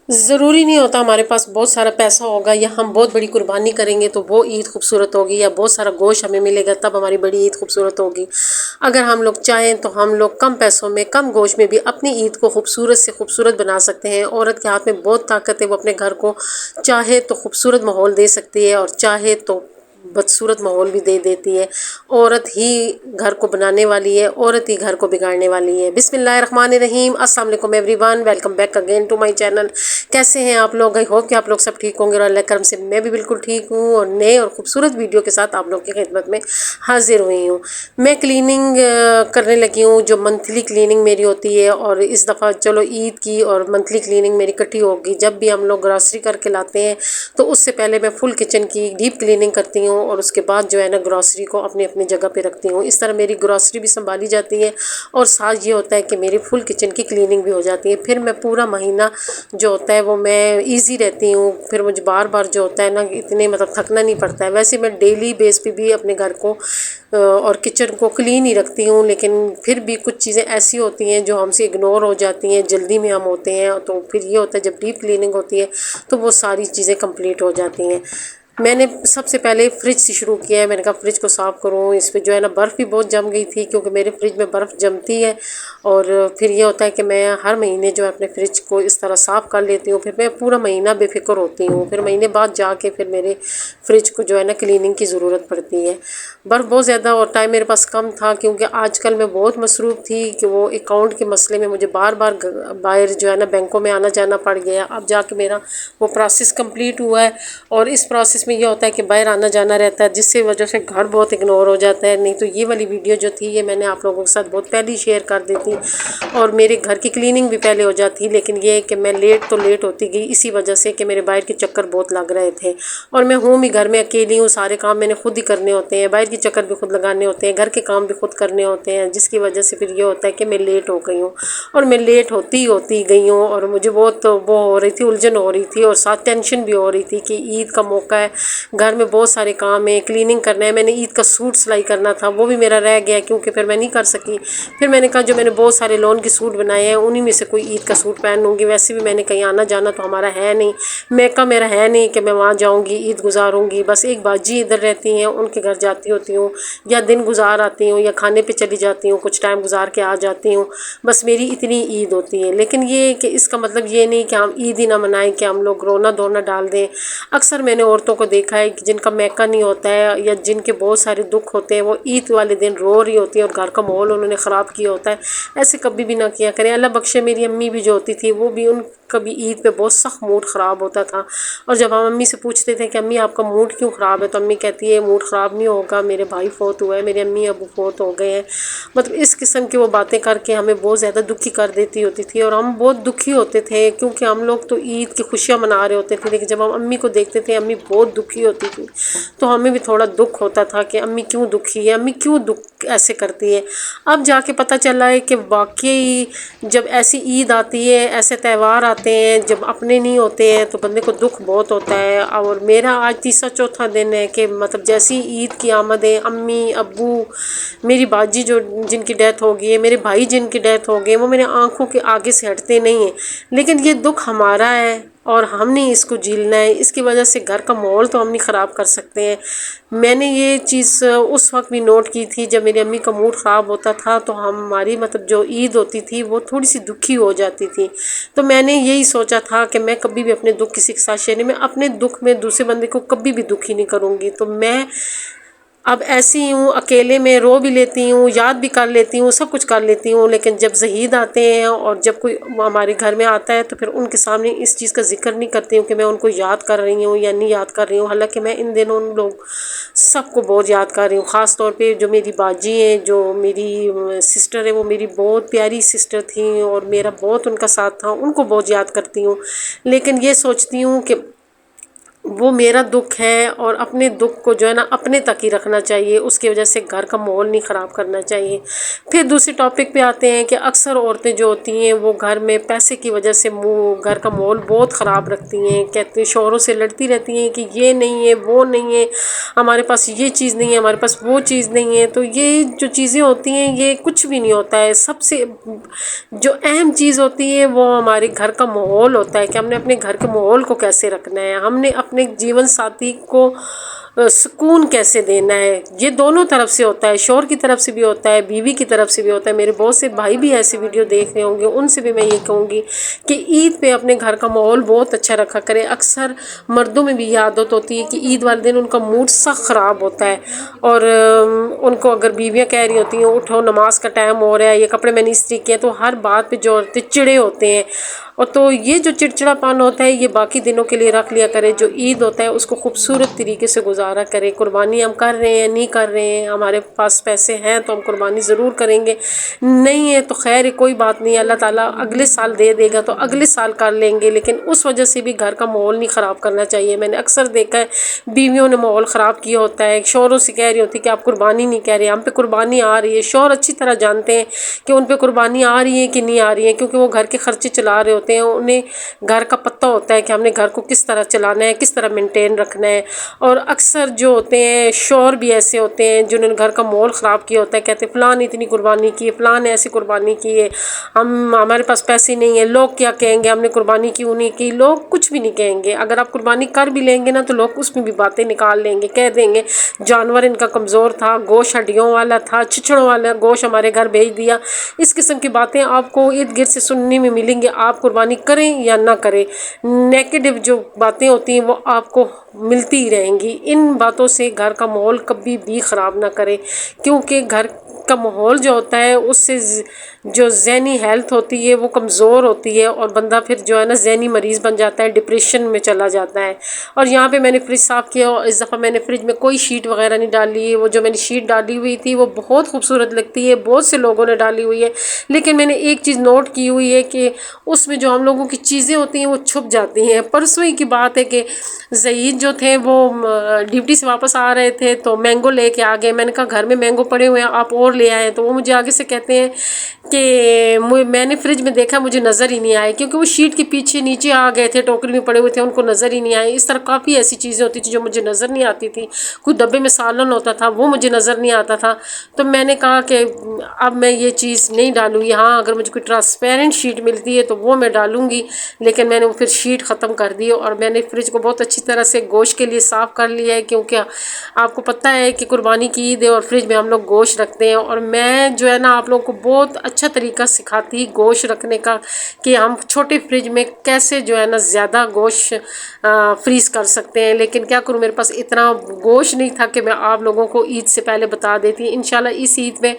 ضروری نہیں ہوتا ہمارے پاس بہت سارا پیسہ ہوگا یا ہم بہت بڑی قربانی کریں گے تو وہ عید خوبصورت ہوگی، یا بہت سارا گوشت ہمیں ملے گا تب ہماری بڑی عید خوبصورت ہوگی۔ اگر ہم لوگ چاہیں تو ہم لوگ کم پیسوں میں، کم گوشت میں بھی اپنی عید کو خوبصورت سے خوبصورت بنا سکتے ہیں۔ عورت کے ہاتھ میں بہت طاقت ہے، وہ اپنے گھر کو چاہے تو خوبصورت ماحول دے سکتی ہے اور چاہے تو بدصورت ماحول بھی دے دیتی ہے۔ عورت ہی گھر کو بنانے والی ہے، عورت ہی گھر کو بگاڑنے والی ہے۔ بسم اللہ الرحمن الرحیم۔ السلام علیکم everyone, welcome back again to my channel. کیسے ہیں آپ لوگ؟ آئی ہوپ کہ آپ لوگ سب ٹھیک ہوں گے، اور اللہ کرم سے میں بھی بالکل ٹھیک ہوں، اور نئے اور خوبصورت ویڈیو کے ساتھ آپ لوگ کی خدمت میں حاضر ہوئی ہوں۔ میں کلیننگ کرنے لگی ہوں، جو منتھلی کلیننگ میری ہوتی ہے، اور اس دفعہ چلو عید کی اور منتھلی کلیننگ میری کٹھی ہوگی۔ جب بھی ہم لوگ گراسری کر کے لاتے ہیں تو اس سے پہلے میں فل کچن کی ڈیپ کلیننگ کرتی ہوں، اور اس کے بعد جو ہے نا گراسری کو اپنی اپنی جگہ پہ رکھتی ہوں۔ اس طرح میری گراسری بھی سنبھالی جاتی ہے، اور ساتھ یہ ہوتا ہے کہ میری فل کچن کی کلیننگ بھی ہو جاتی ہے۔ پھر میں پورا مہینہ جو ہوتا ہے وہ میں ایزی رہتی ہوں، پھر مجھے بار بار جو ہوتا ہے نا اتنے مطلب تھکنا نہیں پڑتا ہے۔ ویسے میں ڈیلی بیس پہ بھی اپنے گھر کو اور کچن کو کلین ہی رکھتی ہوں، لیکن پھر بھی کچھ چیزیں ایسی ہوتی ہیں جو ہم سے اگنور ہو جاتی ہیں، جلدی میں ہم ہوتے ہیں، تو پھر یہ ہوتا ہے جب ڈیپ کلیننگ ہوتی ہے تو وہ ساری چیزیں کمپلیٹ ہو جاتی ہیں۔ میں نے سب سے پہلے فریج سے شروع کیا ہے۔ میں نے کہا فریج کو صاف کروں، اس پہ جو ہے نا برف بھی بہت جم گئی تھی، کیونکہ میرے فریج میں برف جمتی ہے، اور پھر یہ ہوتا ہے کہ میں ہر مہینے جو ہے اپنے فریج کو اس طرح صاف کر لیتی ہوں۔ پھر میں پورا مہینہ بے فکر ہوتی ہوں، پھر مہینے بعد جا کے پھر میرے فریج کو جو ہے نا کلیننگ کی ضرورت پڑتی ہے۔ برف بہت زیادہ اور ٹائم میرے پاس کم تھا، کیونکہ آج کل میں بہت مصروف تھی کہ وہ اکاؤنٹ کے مسئلے میں مجھے بار بار باہر جو ہے نا بینکوں میں آنا جانا پڑ گیا۔ اب جا کے میرا وہ پروسیس کمپلیٹ ہوا ہے، اور اس پروسیس میں یہ ہوتا ہے کہ باہر آنا جانا رہتا ہے، جس سے وجہ سے گھر بہت اگنور ہو جاتا ہے۔ نہیں تو یہ والی ویڈیو جو تھی یہ میں نے آپ لوگوں کے ساتھ بہت پہلے ہی شیئر کر دیتی، اور میرے گھر کی کلیننگ بھی پہلے ہو جاتی، لیکن یہ کہ میں لیٹ تو لیٹ ہوتی گئی اسی وجہ سے کہ میرے باہر کے چکر بہت لگ رہے تھے، اور میں ہوں بھی گھر میں اکیلی ہوں، سارے کام میں نے خود ہی کرنے ہوتے ہیں، باہر کے چکر بھی خود لگانے ہوتے ہیں، گھر کے کام بھی خود کرنے ہوتے ہیں، جس کی وجہ سے پھر یہ ہوتا ہے کہ میں لیٹ ہو گئی ہوں، اور میں لیٹ ہوتی گئی ہوں، اور مجھے بہت وہ ہو رہی تھی، الجھن ہو رہی تھی، اور ساتھ ٹینشن بھی ہو رہی تھی کہ عید کا موقع ہے، گھر میں بہت سارے کام ہیں، کلیننگ کرنا ہے۔ میں نے عید کا سوٹ سلائی کرنا تھا، وہ بھی میرا رہ گیا، کیونکہ پھر میں نہیں کر سکی۔ پھر میں نے کہا جو میں نے بہت سارے لون کے سوٹ بنائے ہیں انہی میں سے کوئی عید کا سوٹ پہن لوں گی، ویسے بھی میں نے کہیں آنا جانا تو ہمارا ہے نہیں، میکا میرا ہے نہیں کہ میں وہاں جاؤں گی عید گزاروں گی۔ بس ایک باجی ادھر رہتی ہیں، ان کے گھر جاتی ہوتی ہوں، یا دن گزار آتی ہوں، یا کھانے پہ چلی جاتی ہوں، کچھ ٹائم گزار کے آ جاتی ہوں، بس میری اتنی عید ہوتی ہے۔ لیکن یہ کہ اس کا مطلب یہ نہیں کہ ہم عید ہی نہ منائیں، کہ ہم لوگ رونا دھونا ڈال دیں۔ اکثر میں نے عورتوں کو دیکھا ہے کہ جن کا میکا نہیں ہوتا ہے، یا جن کے بہت سارے دکھ ہوتے ہیں، وہ عید والے دن رو رہی ہوتی ہے، اور گھر کا ماحول انہوں نے خراب کیا ہوتا ہے۔ ایسے کبھی بھی نہ کیا کریں۔ اللہ بخشے میری امی بھی جو ہوتی تھی، وہ بھی ان کبھی عید پہ بہت سخت موڈ خراب ہوتا تھا، اور جب ہم امی سے پوچھتے تھے کہ امی آپ کا موڈ کیوں خراب ہے، تو امی کہتی ہے موڈ خراب نہیں ہوگا، میرے بھائی فوت ہوا ہے، میرے امی ابو فوت ہو گئے ہیں، مطلب اس قسم کی وہ باتیں کر کے ہمیں بہت زیادہ دکھی کر دیتی ہوتی تھی، اور ہم بہت دکھی ہوتے تھے، کیونکہ ہم لوگ تو عید کی خوشیاں منا رہے ہوتے تھے، لیکن جب ہم امی کو دیکھتے تھے امی بہت دکھی ہوتی تھی، تو ہمیں بھی تھوڑا دکھ ہوتا تھا کہ امی کیوں دکھی ہے، امی کیوں دکھ ایسے کرتی ہے۔ اب جا کے پتہ چلا ہے کہ واقعی جب ایسی عید آتی ہے، ایسے تہوار آتے ہیں، جب اپنے نہیں ہوتے ہیں تو بندے کو دکھ بہت ہوتا ہے۔ اور میرا آج تیسرا چوتھا دن ہے کہ مطلب جیسی عید کی آمد ہے، امی ابو، میری باجی جو جن کی ڈیتھ ہو گئی ہے، میرے بھائی جن کی ڈیتھ ہو گئی ہے، وہ میرے آنکھوں کے آگے سے ہٹتے نہیں ہیں، لیکن یہ دکھ ہمارا ہے اور ہم نے اس کو جھیلنا ہے۔ اس کی وجہ سے گھر کا ماحول تو ہم نہیں خراب کر سکتے ہیں۔ میں نے یہ چیز اس وقت بھی نوٹ کی تھی جب میری امی کا موڈ خراب ہوتا تھا، تو ہماری مطلب جو عید ہوتی تھی وہ تھوڑی سی دکھی ہو جاتی تھی، تو میں نے یہی سوچا تھا کہ میں کبھی بھی اپنے دکھ کسی کے ساتھ شیئر نہیں، میں اپنے دکھ میں دوسرے بندے کو کبھی بھی دکھی نہیں کروں گی۔ تو میں اب ایسی ہوں، اکیلے میں رو بھی لیتی ہوں، یاد بھی کر لیتی ہوں، سب کچھ کر لیتی ہوں، لیکن جب زہید آتے ہیں اور جب کوئی ہمارے گھر میں آتا ہے تو پھر ان کے سامنے اس چیز کا ذکر نہیں کرتی ہوں کہ میں ان کو یاد کر رہی ہوں یا نہیں یاد کر رہی ہوں، حالانکہ میں ان دنوں ان لوگ سب کو بہت یاد کر رہی ہوں، خاص طور پہ جو میری باجی ہیں، جو میری سسٹر ہے، وہ میری بہت پیاری سسٹر تھیں اور میرا بہت ان کا ساتھ تھا، ان کو بہت یاد کرتی ہوں، لیکن یہ سوچتی ہوں کہ وہ میرا دکھ ہے، اور اپنے دکھ کو جو ہے نا اپنے تک ہی رکھنا چاہیے، اس کی وجہ سے گھر کا ماحول نہیں خراب کرنا چاہیے۔ پھر دوسری ٹاپک پہ آتے ہیں کہ اکثر عورتیں جو ہوتی ہیں وہ گھر میں پیسے کی وجہ سے گھر کا ماحول بہت خراب رکھتی ہیں، کہتے ہیں شوہروں سے لڑتی رہتی ہیں کہ یہ نہیں ہے، وہ نہیں ہے، ہمارے پاس یہ چیز نہیں ہے، ہمارے پاس وہ چیز نہیں ہے۔ تو یہ جو چیزیں ہوتی ہیں یہ کچھ بھی نہیں ہوتا ہے، سب سے جو اہم چیز ہوتی ہے وہ ہمارے گھر کا ماحول ہوتا ہے کہ ہم نے اپنے گھر کے ماحول کو کیسے رکھنا ہے، ہم نے اپنے جیون ساتھی کو سکون کیسے دینا ہے۔ یہ دونوں طرف سے ہوتا ہے، شوہر کی طرف سے بھی ہوتا ہے، بیوی کی طرف سے بھی ہوتا ہے۔ میرے بہت سے بھائی بھی ایسی ویڈیو دیکھ رہے ہوں گے، ان سے بھی میں یہ کہوں گی کہ عید پہ اپنے گھر کا ماحول بہت اچھا رکھا کرے۔ اکثر مردوں میں بھی یہ عادت ہوتی ہے کہ عید والے دن ان کا موڈ سخت خراب ہوتا ہے، اور ان کو اگر بیویاں کہہ رہی ہوتی ہیں اٹھو نماز کا ٹائم ہو رہا ہے، یہ کپڑے میں نے استری کیے، تو ہر بات پہ جو عورتیں چڑے ہوتے ہیں، اور تو یہ جو چڑچڑا پن ہوتا ہے یہ باقی دنوں کے لیے رکھ لیا کرے۔ جو عید ہوتا ہے اس کو خوبصورت طریقے سے گزارا کرے۔ قربانی ہم کر رہے ہیں نہیں کر رہے ہیں، ہمارے پاس پیسے ہیں تو ہم قربانی ضرور کریں گے، نہیں ہے تو خیر ہے، کوئی بات نہیں، اللہ تعالیٰ اگلے سال دے دے گا تو اگلے سال کر لیں گے، لیکن اس وجہ سے بھی گھر کا ماحول نہیں خراب کرنا چاہیے۔ میں نے اکثر دیکھا ہے بیویوں نے ماحول خراب کیا ہوتا ہے، شوہروں سے کہہ رہی ہوتی کہ آپ قربانی نہیں کہہ رہے، ہم پہ قربانی آ رہی ہے۔ شوہر اچھی طرح جانتے ہیں کہ ان پہ قربانی آ رہی ہے کہ نہیں آ رہی ہے، کیونکہ وہ گھر کے خرچے چلا رہے ہوتے ہیں، انہیں گھر کا پتہ ہوتا ہے کہ ہم نے گھر کو کس طرح چلانا ہے، کس طرح مینٹین رکھنا ہے۔ اور اکثر جو ہوتے ہیں شوہر بھی ایسے ہوتے ہیں جنہوں نے گھر کا ماحول خراب کیا ہوتا ہے، کہتے ہیں فلاں نے اتنی قربانی کی ہے، فلاں نے ایسی قربانی کی ہے، ہمارے پاس پیسے نہیں ہیں، لوگ کیا کہیں گے، ہم نے قربانی کیوں نہیں کی۔ لوگ کچھ بھی نہیں کہیں گے، اگر آپ قربانی کر بھی لیں گے نا تو لوگ اس میں بھی باتیں نکال لیں گے، کہہ دیں گے جانور ان کا کمزور تھا، گوشت ہڈیوں والا تھا، چھچڑوں والا گوشت ہمارے گھر بھیج دیا۔ اس قسم کی باتیں آپ کو ارد گرد سے سننے میں ملیں گے، آپ قربانی کریں یا نہ کریں، نیگیٹو جو باتیں ہوتی ہیں وہ آپ کو ملتی ہی رہیں گی۔ ان باتوں سے گھر کا ماحول کبھی بھی خراب نہ کرے، کیونکہ گھر کا ماحول جو ہوتا ہے اس سے جو ذہنی ہیلتھ ہوتی ہے وہ کمزور ہوتی ہے، اور بندہ پھر جو ہے نا ذہنی مریض بن جاتا ہے، ڈپریشن میں چلا جاتا ہے۔ اور یہاں پہ میں نے فریج صاف کیا، اور اس دفعہ میں نے فریج میں کوئی شیٹ وغیرہ نہیں ڈالی، وہ جو میں نے شیٹ ڈالی ہوئی تھی وہ بہت خوبصورت لگتی ہے، بہت سے لوگوں نے ڈالی ہوئی ہے، لیکن میں نے ایک چیز نوٹ کی ہوئی ہے کہ اس میں جو ہم لوگوں کی چیزیں ہوتی ہیں وہ چھپ جاتی ہیں۔ پرسوں ہی کی بات ہے کہ زعید جو تھے وہ ڈیوٹی سے واپس آ رہے تھے تو مینگو لے کے آ گئے، میں نے کہا گھر میں مینگو پڑے ہوئے ہیں آپ اور لے آئے، تو وہ مجھے آگے سے کہتے ہیں کہ میں نے فریج میں دیکھا مجھے نظر ہی نہیں آئے، کیونکہ وہ شیٹ کے پیچھے نیچے آ گئے تھے، ٹوکری میں پڑے ہوئے تھے، ان کو نظر ہی نہیں آئے۔ اس طرح کافی ایسی چیزیں ہوتی تھیں جو مجھے نظر نہیں آتی تھی، کوئی ڈبے میں سالن ہوتا تھا وہ مجھے نظر نہیں آتا تھا، تو میں نے کہا کہ اب میں یہ چیز نہیں ڈالوں گی، ہاں اگر مجھے کوئی ٹرانسپیرنٹ شیٹ ملتی ہے تو وہ میں ڈالوں گی، لیکن میں نے وہ پھر شیٹ ختم کر دی، اور میں نے فریج کو بہت اچھی طرح سے گوشت کے لیے صاف کر لیا ہے، کیونکہ آپ کو پتہ ہے کہ قربانی کی عید ہے اور فریج میں ہم لوگ گوشت رکھتے ہیں، اور میں جو ہے نا آپ لوگوں کو بہت اچھا طریقہ سکھاتی گوشت رکھنے کا کہ ہم چھوٹے فریج میں کیسے جو ہے نا زیادہ گوشت فریز کر سکتے ہیں، لیکن کیا کروں میرے پاس اتنا گوشت نہیں تھا کہ میں آپ لوگوں کو عید سے پہلے بتا دیتی۔ انشاءاللہ اس عید میں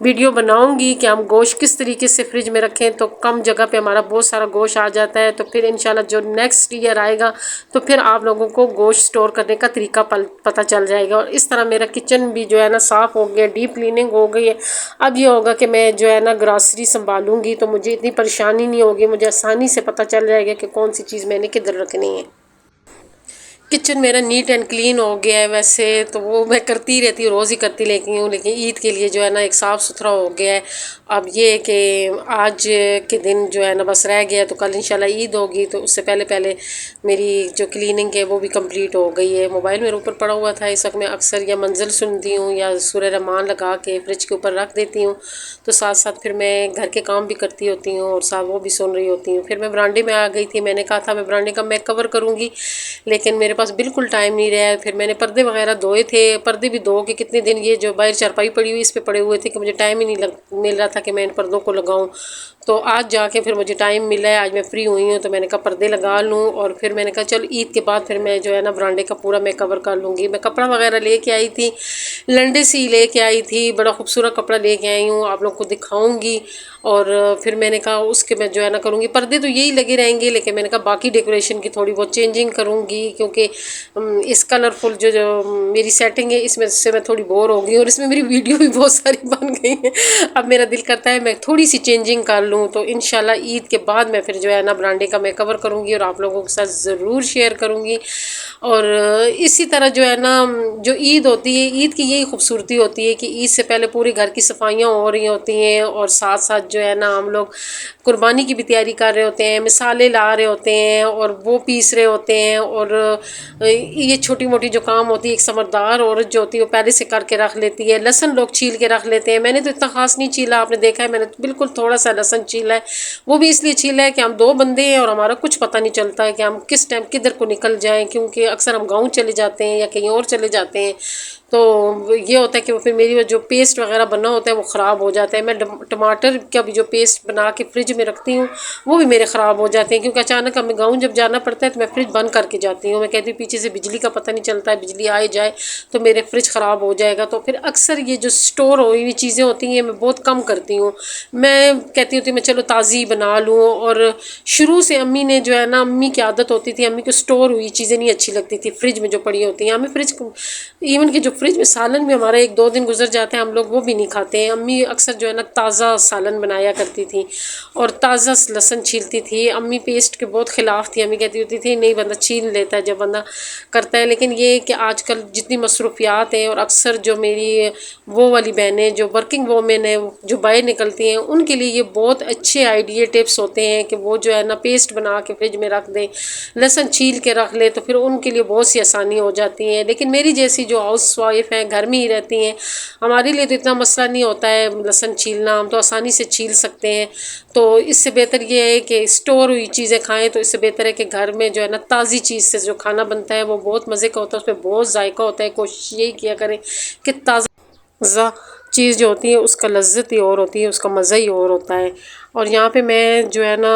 ویڈیو بناؤں گی کہ ہم گوشت کس طریقے سے فریج میں رکھیں تو کم جگہ پہ ہمارا بہت سارا گوشت آ جاتا ہے، تو پھر انشاءاللہ جو نیکسٹ ایئر آئے گا تو پھر آپ لوگوں کو گوشت سٹور کرنے کا طریقہ پتہ چل جائے گا۔ اور اس طرح میرا کچن بھی جو ہے نا صاف ہو گیا، ڈیپ کلیننگ ہو گئی ہے۔ اب یہ ہوگا کہ میں جو ہے نا گراسری سنبھالوں گی تو مجھے اتنی پریشانی نہیں ہوگی، مجھے آسانی سے پتہ چل جائے گا کہ کون سی چیز میں نے کدھر رکھنی ہے۔ کچن میرا نیٹ اینڈ کلین ہو گیا ہے، ویسے تو وہ میں کرتی رہتی ہوں، روز ہی کرتی لیتی ہوں، لیکن عید کے لیے جو ہے نا ایک صاف ستھرا ہو گیا ہے۔ اب یہ کہ آج کے دن جو ہے نا بس رہ گیا، تو کل انشاءاللہ عید ہوگی، تو اس سے پہلے میری جو کلیننگ ہے وہ بھی کمپلیٹ ہو گئی ہے۔ موبائل میرے اوپر پڑا ہوا تھا، اس وقت میں اکثر یا منزل سنتی ہوں یا سورہ رحمان لگا کے فریج کے اوپر رکھ دیتی ہوں، تو ساتھ ساتھ پھر میں گھر کے کام بھی کرتی ہوتی ہوں اور ساتھ وہ بھی سن رہی ہوتی ہوں۔ پھر میں برانڈے میں آ گئی تھی، میں نے کہا تھا میں برانڈے کا میں کور کروں گی، لیکن میرے پاس بالکل ٹائم نہیں رہا ہے۔ پھر میں نے پردے وغیرہ دھوئے تھے، پردے بھی دھو کے کتنے دن یہ جو باہر چارپائی پڑی ہوئی اس پہ پڑے ہوئے تھے کہ مجھے ٹائم ہی نہیں مل رہا تھا کہ میں ان پردوں کو لگاؤں، تو آج جا کے پھر مجھے ٹائم ملا ہے، آج میں فری ہوئی ہوں تو میں نے کہا پردے لگا لوں، اور پھر میں نے کہا چل عید کے بعد پھر میں جو ہے نا برانڈے کا پورا میں کور کر لوں گی۔ میں کپڑا وغیرہ لے کے آئی تھی، لنڈے سے لے کے آئی تھی، بڑا خوبصورت کپڑا لے کے آئی ہوں، آپ لوگ کو دکھاؤں گی، اور پھر میں نے کہا اس کے میں جو ہے نا کروں گی، پردے تو یہی لگے رہیں گے، لیکن میں نے کہا باقی ڈیکوریشن کی تھوڑی بہت چینجنگ کروں گی، کیونکہ کہ اس کلرفل جو میری سیٹنگ ہے اس میں سے میں تھوڑی بور ہو گئی، اور اس میں میری ویڈیو بھی بہت ساری بن گئی ہیں۔ اب میرا دل کرتا ہے میں تھوڑی سی چینجنگ کر لوں، تو انشاءاللہ عید کے بعد میں پھر جو ہے نا برانڈے کا میں کور کروں گی اور آپ لوگوں کے ساتھ ضرور شیئر کروں گی۔ اور اسی طرح جو ہے نا جو عید ہوتی ہے، عید کی یہی خوبصورتی ہوتی ہے کہ عید سے پہلے پورے گھر کی صفائیاں ہو رہی ہوتی ہیں، اور ساتھ ساتھ جو ہے نا ہم لوگ قربانی کی بھی تیاری کر رہے ہوتے ہیں، مثالیں لا رہے ہوتے ہیں اور وہ پیس رہے ہوتے ہیں، اور یہ چھوٹی موٹی جو کام ہوتی ہے ایک سمجھدار عورت جو ہوتی ہے وہ پہلے سے کر کے رکھ لیتی ہے۔ لہسن لوگ چھیل کے رکھ لیتے ہیں، میں نے تو اتنا خاص نہیں چھیلا، آپ نے دیکھا ہے میں نے بالکل تھوڑا سا لہسن چھیلا ہے، وہ بھی اس لیے چھیلا ہے کہ ہم دو بندے ہیں اور ہمارا کچھ پتہ نہیں چلتا ہے کہ ہم کس ٹائم کدھر کو نکل جائیں، کیونکہ اکثر ہم گاؤں چلے جاتے ہیں یا کہیں اور چلے جاتے ہیں، تو یہ ہوتا ہے کہ وہ پھر میری جو پیسٹ وغیرہ بنا ہوتا ہے وہ خراب ہو جاتا ہے۔ میں ٹماٹر کا بھی جو پیسٹ بنا کے فریج میں رکھتی ہوں وہ بھی میرے خراب ہو جاتے ہیں، کیونکہ اچانک ہمیں گاؤں جب جانا پڑتا ہے تو میں فریج بند کر کے جاتی ہوں، میں کہتی ہوں پیچھے سے بجلی کا پتہ نہیں چلتا ہے، بجلی آئے جائے تو میرے فریج خراب ہو جائے گا، تو پھر اکثر یہ جو سٹور ہوئی ہوئی چیزیں ہوتی ہیں میں بہت کم کرتی ہوں، میں کہتی ہوتی میں چلو تازی بنا لوں۔ اور شروع سے امی نے جو ہے نا، امی کی عادت ہوتی تھی، امی کو سٹور ہوئی چیزیں نہیں اچھی لگتی تھی، فریج میں جو پڑی ہوتی ہیں، ہمیں فریج ایون کہ جو فریج میں سالن بھی ہمارا 1-2 دن گزر جاتے ہیں ہم لوگ وہ بھی نہیں کھاتے ہیں، امی اکثر جو ہے نا تازہ سالن بنایا کرتی تھی اور تازہ لہسن چھیلتی تھی، امی پیسٹ کے بہت خلاف تھی، امی کہتی ہوتی تھی نہیں بندہ چھیل لیتا ہے جب بندہ کرتا ہے، لیکن یہ کہ آج کل جتنی مصروفیات ہیں، اور اکثر جو میری وہ والی بہنیں جو ورکنگ وومن ہیں جو باہر نکلتی ہیں ان کے لیے یہ بہت اچھے آئیڈیا ٹپس ہوتے ہیں کہ وہ جو ہے نا پیسٹ بنا کے فریج میں رکھ دیں، لہسن چھیل کے رکھ لے، تو پھر ان کے لیے بہت سی آسانی ہو جاتی ہیں۔ لیکن میری جیسی جو ہاؤس وائف ہیں گھر میں ہی رہتی ہیں، ہمارے لیے تو اتنا مسئلہ نہیں ہوتا ہے لہسن چھیلنا، ہم تو آسانی سے چھیل سکتے ہیں، تو اس سے بہتر یہ ہے کہ اسٹور ہوئی چیزیں کھائیں، تو اس سے بہتر ہے کہ گھر میں جو ہے نا تازی چیز سے جو کھانا بنتا ہے وہ بہت مزے کا ہوتا ہے، اس میں بہت ذائقہ ہوتا ہے، کوشش یہی کیا کریں کہ تازہ چیز جو ہوتی ہے اس کا لذت ہی اور ہوتی ہے، اس کا مزہ ہی اور ہوتا ہے۔ اور یہاں پہ میں جو ہے نا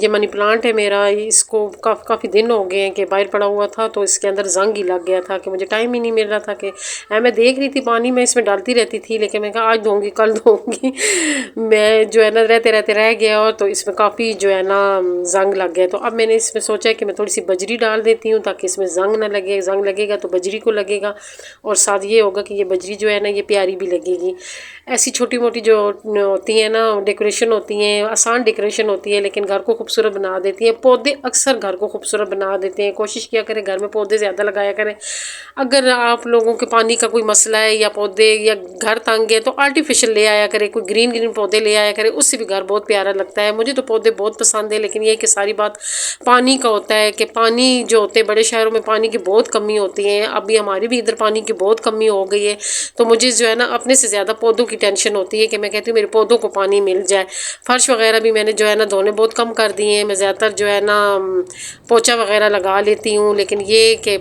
یہ منی پلانٹ ہے میرا، اس کو کافی دن ہو گئے ہیں کہ باہر پڑا ہوا تھا، تو اس کے اندر زنگ ہی لگ گیا تھا کہ مجھے ٹائم ہی نہیں مل رہا تھا کہ میں دیکھ رہی تھی پانی میں اس میں ڈالتی رہتی تھی، لیکن میں کہا آج دوں گی کل دوں گی میں جو ہے نا رہتے رہتے رہ گیا، اور تو اس میں کافی جو ہے نا زنگ لگ گیا، تو اب میں نے اس میں سوچا کہ میں تھوڑی سی بجری ڈال دیتی ہوں تاکہ اس میں زنگ نہ لگے، زنگ لگے گا تو بجری کو لگے گا، اور ساتھ یہ ہوگا کہ یہ بجری جو ہے نا یہ پیاری بھی لگے گی۔ ایسی چھوٹی موٹی جو ہوتی ہیں نا ڈیکوریشن ہوتی ہیں، آسان ڈیکوریشن ہوتی ہے لیکن گھر کو خوبصورت بنا دیتی ہیں، پودے اکثر گھر کو خوبصورت بنا دیتے ہیں، کوشش کیا کریں گھر میں پودے زیادہ لگایا کریں۔ اگر آپ لوگوں کے پانی کا کوئی مسئلہ ہے یا پودے یا گھر تنگ ہے تو آرٹیفیشل لے آیا کرے، کوئی گرین پودے لے آیا کرے، اس سے بھی گھر بہت پیارا لگتا ہے۔ مجھے تو پودے بہت پسند ہے، لیکن یہ کہ ساری بات پانی کا ہوتا ہے کہ پانی جو ہوتے ہیں بڑے شہروں میں پانی کی بہت کمی ہوتی ہے، ابھی ہماری بھی ادھر پانی کی بہت کمی ہو گئی ہے، تو مجھے جو ہے نا اپنے سے زیادہ پودوں کی ٹینشن ہوتی ہے کہ میں کہتی ہوں میرے پودوں کو پانی مل جائے۔ فرش وغیرہ بھی میں نے جو ہے نا دھونے بہت کم کر دیے ہیں، میں زیادہ تر جو ہے نا پوچا وغیرہ لگا لیتی ہوں، لیکن یہ کہ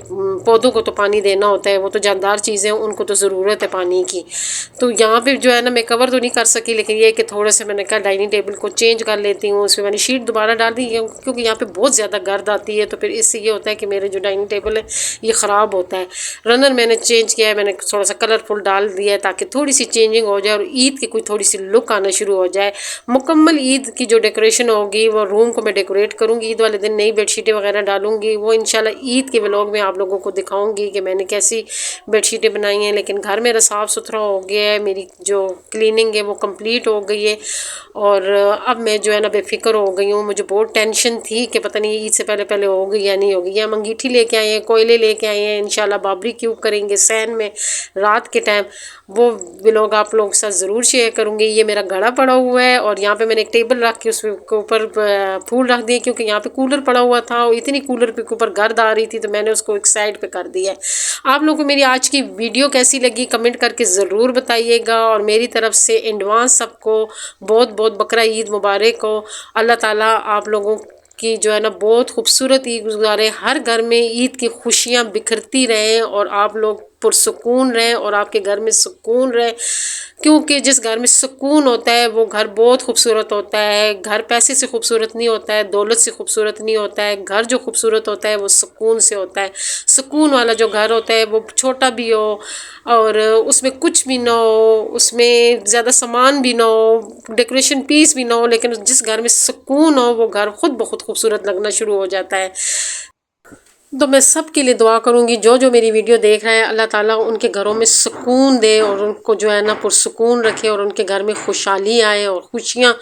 پودوں کو تو پانی دینا ہوتا ہے، وہ تو جاندار چیزیں ہیں، ان کو تو ضرورت ہے پانی کی۔ تو یہاں پہ جو ہے نا میں کور تو نہیں کر سکی، لیکن یہ کہ تھوڑا سا میں نے کہا ڈائننگ ٹیبل کو چینج کر لیتی ہوں، اس میں نے شیٹ دوبارہ ڈال دی کیونکہ یہاں پہ بہت زیادہ گرد آتی ہے، تو پھر اس سے یہ ہوتا ہے کہ میرے جو ڈائننگ ٹیبل ہے یہ خراب ہوتا ہے۔ رنر میں نے چینج کیا ہے، میں نے تھوڑا سا کلرفل ڈال دیا ہے تاکہ تھوڑی سی چینجنگ ہو جائے اور عید کی کوئی تھوڑی سی لک آنا شروع ہو جائے۔ مکمل عید کی جو ڈیکوریشن ہوگی وہ روم کو میں ڈیکوریٹ کروں گی، عید والے دن نئی بیڈ شیٹیں وغیرہ ڈالوں گی، وہ انشاءاللہ عید کے ولاگ میں آپ لوگوں کو دکھاؤں گی کہ میں نے کیسی بیڈ شیٹیں بنائی ہیں۔ لیکن گھر میرا صاف ستھرا ہو گیا ہے، میری جو کلیننگ ہے وہ کمپلیٹ ہو گئی ہے، اور اب میں جو ہے نا بے فکر ہو گئی ہوں۔ مجھے بہت ٹینشن تھی کہ پتہ نہیں عید سے پہلے ہوگی یا نہیں ہوگی، یا ہم انگیٹھی لے کے آئے ہیں، کوئلے لے کے آئے ہیں، انشاءاللہ بابری کیوب کریں گے سین میں رات کے ٹائم، وہ ولاگ آپ لوگوں کے ساتھ ضرور شیئر کروں گی۔ یہ میرا گھڑا پڑا ہوا ہے، اور یہاں پہ میں نے ایک ٹیبل رکھ کے اس کے اوپر پھول رکھ دیے، کیونکہ یہاں پہ کولر پڑا ہوا تھا اور اتنی کولر کے اوپر گرد آ رہی تھی تو میں نے اس کو ایک سائڈ پہ کر دیا ہے۔ آپ لوگوں کو میری آج کی ویڈیو کیسی لگی کمنٹ کر کے ضرور بتائیے گا، اور میری طرف سے ایڈوانس سب کو بہت بہت بقرہ عید مبارک ہو۔ اللہ تعالیٰ آپ لوگوں کی جو ہے نا بہت خوبصورت عید گزارے، ہر گھر میں عید کی خوشیاں بکھرتی رہیں اور آپ لوگ پرسکون رہیں اور آپ کے گھر میں سکون رہے، کیونکہ جس گھر میں سکون ہوتا ہے وہ گھر بہت خوبصورت ہوتا ہے۔ گھر پیسے سے خوبصورت نہیں ہوتا ہے، دولت سے خوبصورت نہیں ہوتا ہے، گھر جو خوبصورت ہوتا ہے وہ سکون سے ہوتا ہے۔ سکون والا جو گھر ہوتا ہے وہ چھوٹا بھی ہو اور اس میں کچھ بھی نہ ہو، اس میں زیادہ سامان بھی نہ ہو، ڈیکوریشن پیس بھی نہ ہو، لیکن جس گھر میں سکون ہو وہ گھر خود بخود خوبصورت لگنا شروع ہو جاتا ہے۔ تو میں سب کے لیے دعا کروں گی جو میری ویڈیو دیکھ رہے ہیں، اللہ تعالیٰ ان کے گھروں میں سکون دے اور ان کو جو ہے نا پرسکون رکھے اور ان کے گھر میں خوشحالی آئے اور خوشیاں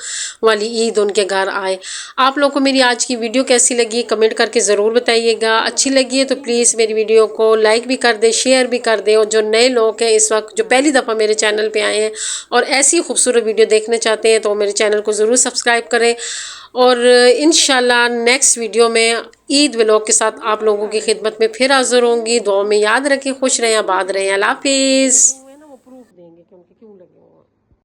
والی عید ان کے گھر آئے۔ آپ لوگوں کو میری آج کی ویڈیو کیسی لگی کمنٹ کر کے ضرور بتائیے گا۔ اچھی لگی ہے تو پلیز میری ویڈیو کو لائک بھی کر دیں، شیئر بھی کر دیں، اور جو نئے لوگ ہیں اس وقت جو پہلی دفعہ میرے چینل پہ آئے ہیں اور ایسی خوبصورت ویڈیو دیکھنا چاہتے ہیں تو میرے چینل کو ضرور سبسکرائب کریں، اور انشاءاللہ نیکسٹ ویڈیو میں عید ولاگ کے ساتھ آپ لوگوں کی خدمت میں پھر حاضر ہوں گی۔ دعاؤں میں یاد رکھیں، خوش رہیں، آباد رہیں، اللہ حافظ۔